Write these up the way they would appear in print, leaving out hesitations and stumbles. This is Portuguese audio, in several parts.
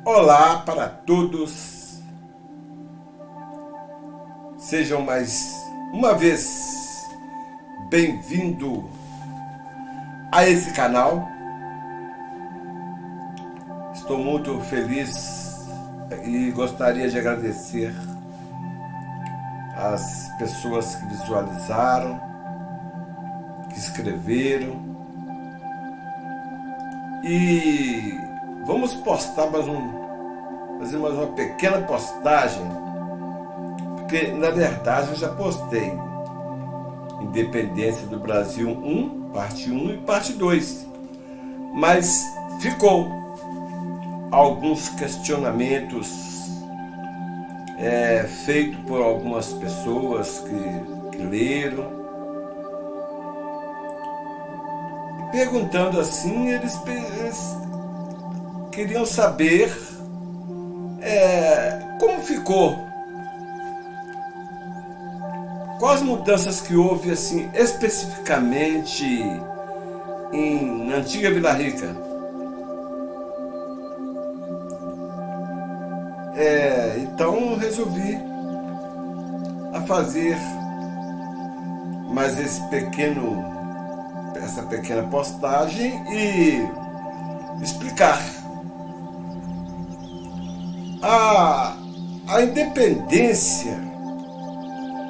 Olá para todos, sejam mais uma vez bem-vindo a esse canal. Estou muito feliz e gostaria de agradecer as pessoas que visualizaram, que escreveram, e vamos postar fazer mais uma pequena postagem, porque na verdade eu já postei Independência do Brasil 1, parte 1 e parte 2, mas ficou alguns questionamentos feitos por algumas pessoas que leram, perguntando assim, eles queriam saber como ficou, quais mudanças que houve assim especificamente na antiga Vila Rica. Então resolvi fazer mais essa pequena postagem e explicar. A independência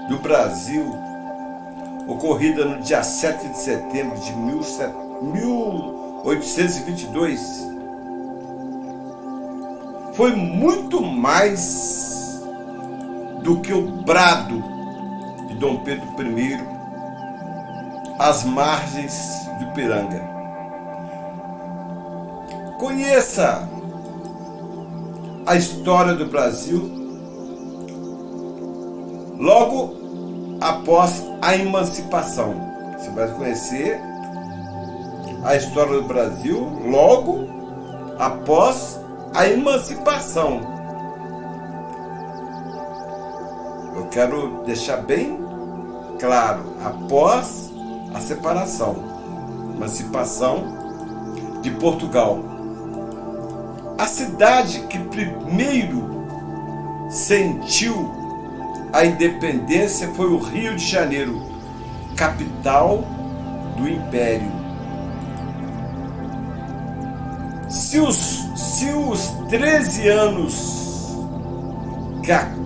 do Brasil, ocorrida no dia 7 de setembro de 1822, foi muito mais do que o brado de Dom Pedro I às margens do Ipiranga. Conheça a história do Brasil logo após a emancipação. Você vai conhecer a história do Brasil logo após a emancipação. Eu quero deixar bem claro, após a separação, emancipação de Portugal. A cidade que primeiro sentiu a independência foi o Rio de Janeiro, capital do Império. Se os 13 anos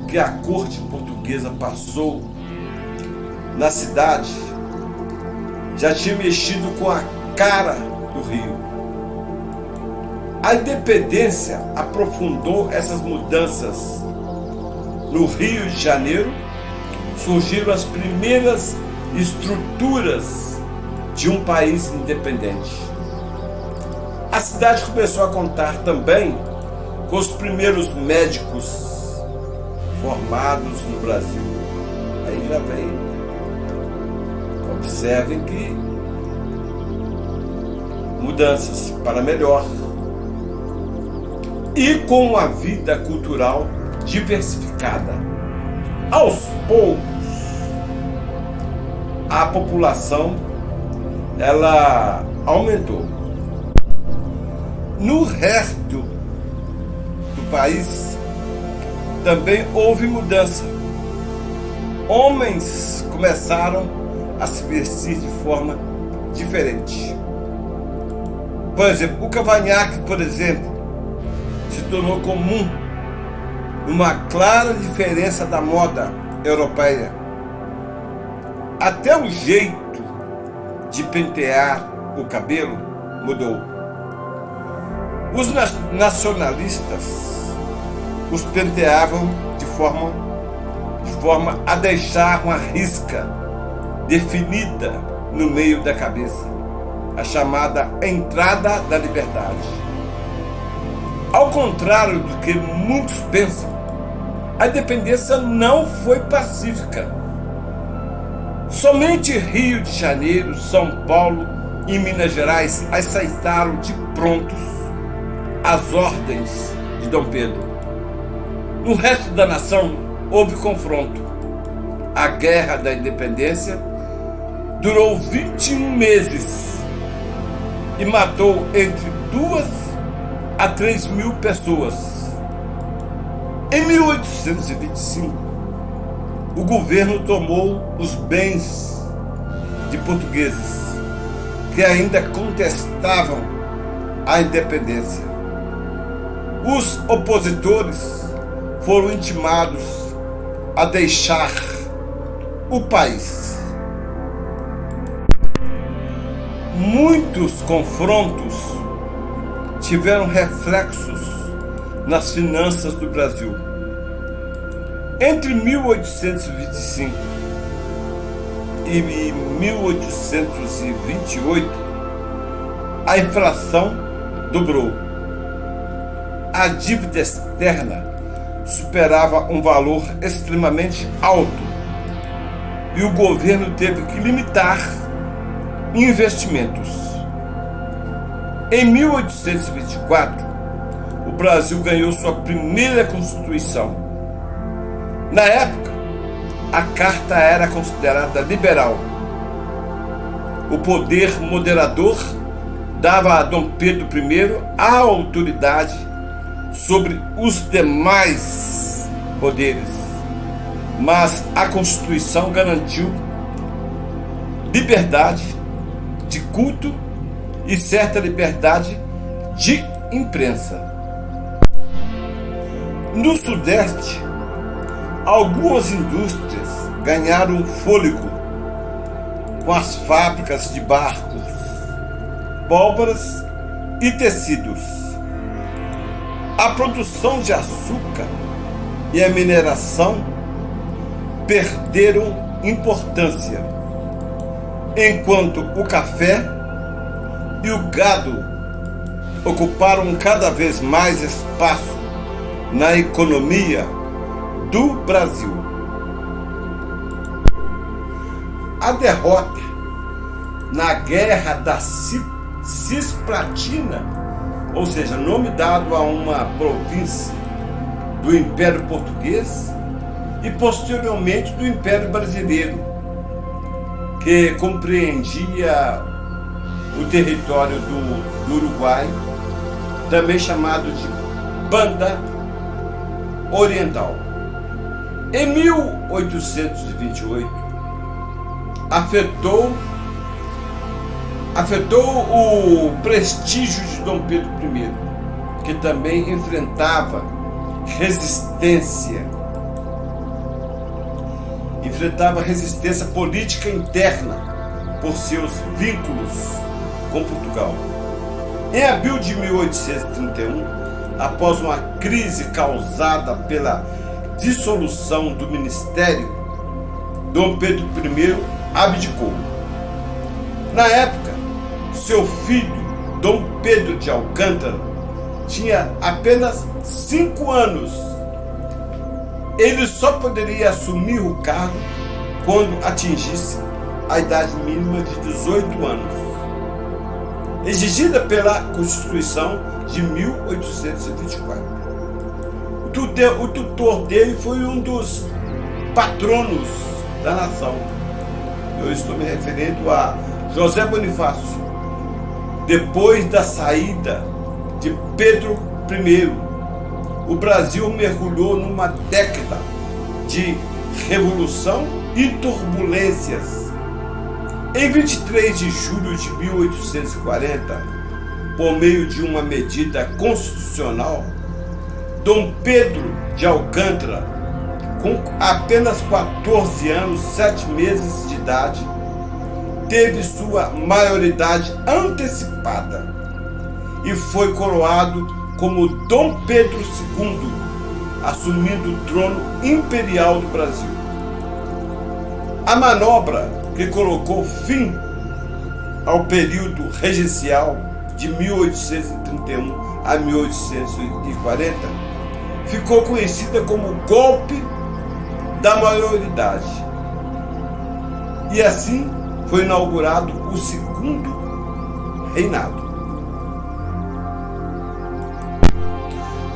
que a corte portuguesa passou na cidade já tinha mexido com a cara do Rio, a independência aprofundou essas mudanças. No Rio de Janeiro surgiram as primeiras estruturas de um país independente. A cidade começou a contar também com os primeiros médicos formados no Brasil. Aí já vem. Observem que mudanças para melhor. E com uma vida cultural diversificada. Aos poucos, a população ela aumentou. No resto do país também houve mudança. Homens começaram a se vestir de forma diferente. Por exemplo, o cavanhaque, por exemplo, se tornou comum, uma clara diferença da moda europeia. Até o jeito de pentear o cabelo mudou. Os nacionalistas os penteavam de forma a deixar uma risca definida no meio da cabeça, a chamada entrada da liberdade. Ao contrário do que muitos pensam, a independência não foi pacífica. Somente Rio de Janeiro, São Paulo e Minas Gerais aceitaram de prontos as ordens de Dom Pedro. No resto da nação houve confronto. A Guerra da Independência durou 21 meses e matou entre 2 a 3.000 pessoas. Em 1825, o governo tomou os bens de portugueses que ainda contestavam a independência. Os opositores foram intimados a deixar o país. Muitos confrontos tiveram reflexos nas finanças do Brasil. Entre 1825 e 1828, a inflação dobrou. A dívida externa superava um valor extremamente alto e o governo teve que limitar investimentos. Em 1824, o Brasil ganhou sua primeira Constituição. Na época, a Carta era considerada liberal. O poder moderador dava a Dom Pedro I a autoridade sobre os demais poderes, mas a Constituição garantiu liberdade de culto e certa liberdade de imprensa. No Sudeste, algumas indústrias ganharam fôlego com as fábricas de barcos, pólvoras e tecidos. A produção de açúcar e a mineração perderam importância, enquanto o café e o gado ocuparam cada vez mais espaço na economia do Brasil. A derrota na Guerra da Cisplatina, ou seja, nome dado a uma província do Império Português e posteriormente do Império Brasileiro, que compreendia o território do Uruguai, também chamado de Banda Oriental. Em 1828, afetou o prestígio de Dom Pedro I, que também enfrentava resistência política interna por seus vínculos com Portugal. Em abril de 1831, após uma crise causada pela dissolução do ministério, Dom Pedro I abdicou. Na época, seu filho, Dom Pedro de Alcântara, tinha apenas 5 anos. Ele só poderia assumir o cargo quando atingisse a idade mínima de 18 anos, exigida pela Constituição de 1824. O tutor dele foi um dos patronos da nação. Eu estou me referindo a José Bonifácio. Depois da saída de Pedro I, o Brasil mergulhou numa década de revolução e turbulências. Em 23 de julho de 1840, por meio de uma medida constitucional, Dom Pedro de Alcântara, com apenas 14 anos, 7 meses de idade, teve sua maioridade antecipada e foi coroado como Dom Pedro II, assumindo o trono imperial do Brasil. A manobra que colocou fim ao período regencial de 1831 a 1840 ficou conhecida como golpe da maioridade. E assim foi inaugurado o segundo reinado.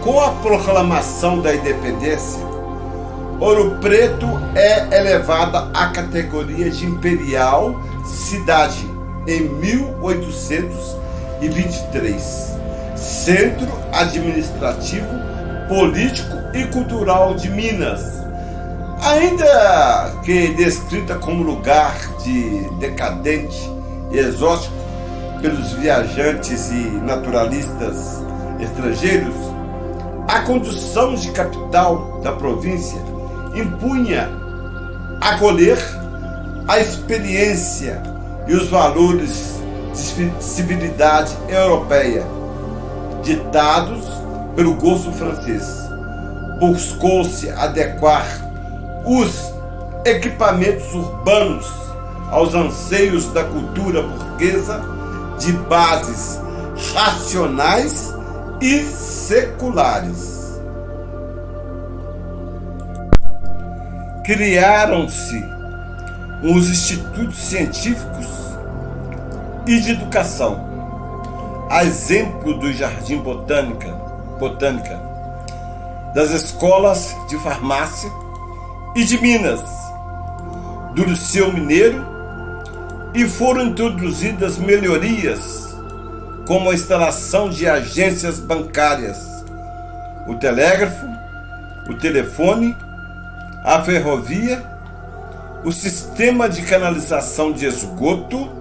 Com a proclamação da independência, Ouro Preto é elevada à categoria de imperial cidade em 1823, centro administrativo, político e cultural de Minas. Ainda que descrita como lugar de decadente e exótico pelos viajantes e naturalistas estrangeiros, a condição de capital da província impunha acolher a experiência e os valores de civilidade europeia, ditados pelo gosto francês. Buscou-se adequar os equipamentos urbanos aos anseios da cultura burguesa de bases racionais e seculares. Criaram-se os institutos científicos e de educação, a exemplo do Jardim Botânica, das escolas de farmácia e de Minas, do Liceu Mineiro, e foram introduzidas melhorias como a instalação de agências bancárias, o telégrafo, o telefone, a ferrovia, o sistema de canalização de esgoto,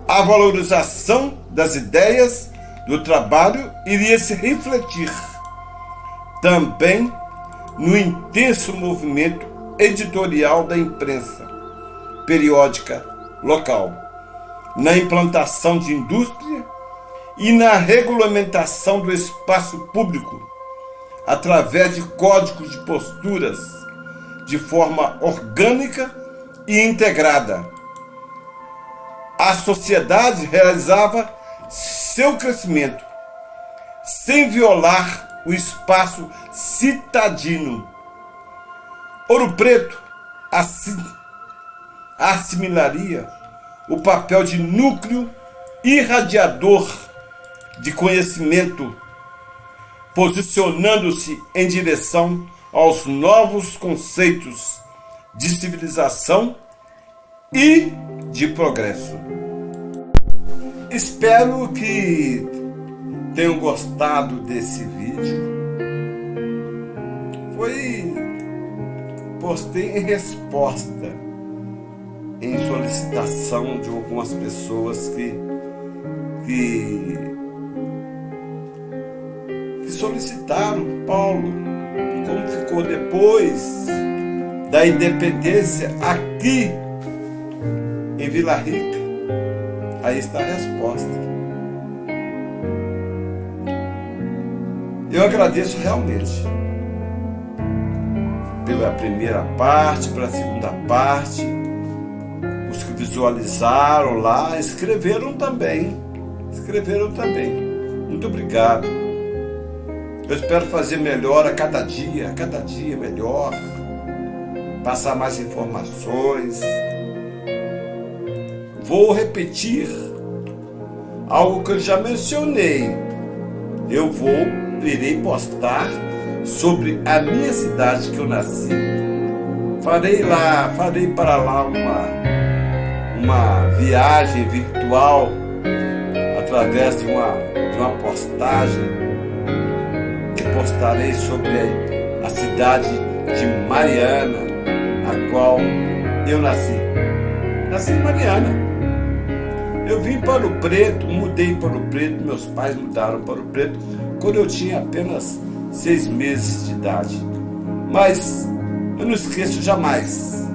a valorização das ideias do trabalho iria se refletir também no intenso movimento editorial da imprensa periódica local, na implantação de indústria e na regulamentação do espaço público, através de códigos de posturas, de forma orgânica e integrada. A sociedade realizava seu crescimento sem violar o espaço citadino. Ouro Preto assimilaria o papel de núcleo irradiador de conhecimento, posicionando-se em direção aos novos conceitos de civilização e de progresso. Espero que tenham gostado desse vídeo. Postei em resposta, em solicitação de algumas pessoas que solicitaram: Paulo, como ficou depois da independência aqui em Vila Rica? Aí está a resposta. Eu agradeço realmente pela primeira parte, pela segunda parte. Os que visualizaram lá escreveram também. Muito obrigado. Eu espero fazer melhor a cada dia melhor, passar mais informações. Vou repetir algo que eu já mencionei. Irei postar sobre a minha cidade que eu nasci. Farei para lá uma viagem virtual através de uma postagem que postarei sobre a cidade de Mariana, a qual eu nasci. Nasci em Mariana. Eu vim para o Preto, mudei para o Preto, meus pais mudaram para o Preto quando eu tinha apenas 6 meses de idade. Mas eu não esqueço jamais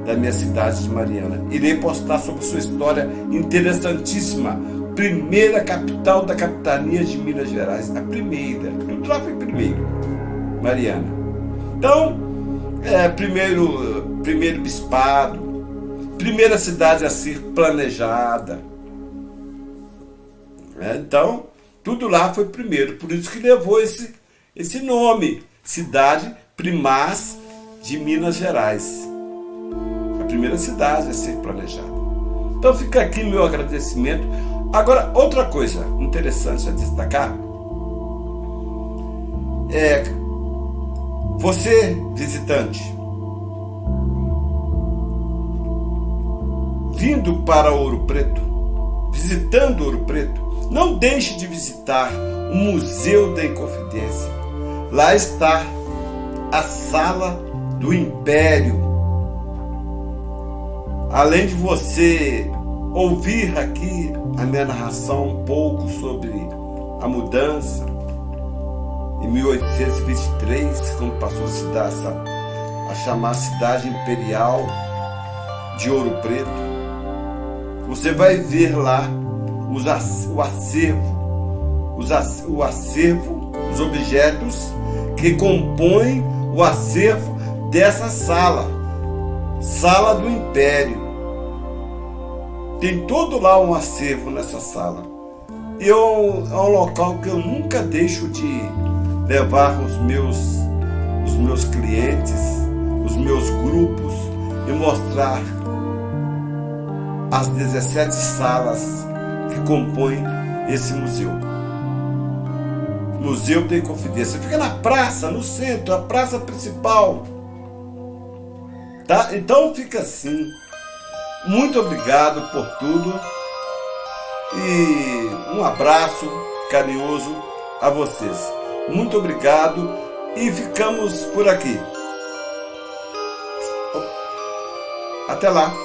da minha cidade de Mariana. Irei postar sobre sua história interessantíssima. Primeira capital da capitania de Minas Gerais. A primeira. Tudo lá foi primeiro. Mariana. Então, primeiro bispado. Primeira cidade a ser planejada. Então, tudo lá foi primeiro. Por isso que levou esse nome. Cidade Primaz de Minas Gerais. A primeira cidade a ser planejada. Então fica aqui meu agradecimento. Agora, outra coisa interessante a destacar é você, visitante, vindo para Ouro Preto, visitando Ouro Preto, Não deixe de visitar o Museu da Inconfidência. Lá está a Sala do Império. Além de você ouvir aqui a minha narração um pouco sobre a mudança em 1823, quando passou a chamar Cidade Imperial de Ouro Preto, você vai ver lá o acervo, os objetos que compõem o acervo dessa Sala do Império. Tem todo lá um acervo nessa sala. E é um local que eu nunca deixo de levar os meus clientes, os meus grupos, e mostrar as 17 salas que compõem esse museu. Museu da Inconfidência. Fica na praça, no centro, a praça principal. Tá? Então fica assim. Muito obrigado por tudo. E um abraço carinhoso a vocês. Muito obrigado e ficamos por aqui. Até lá.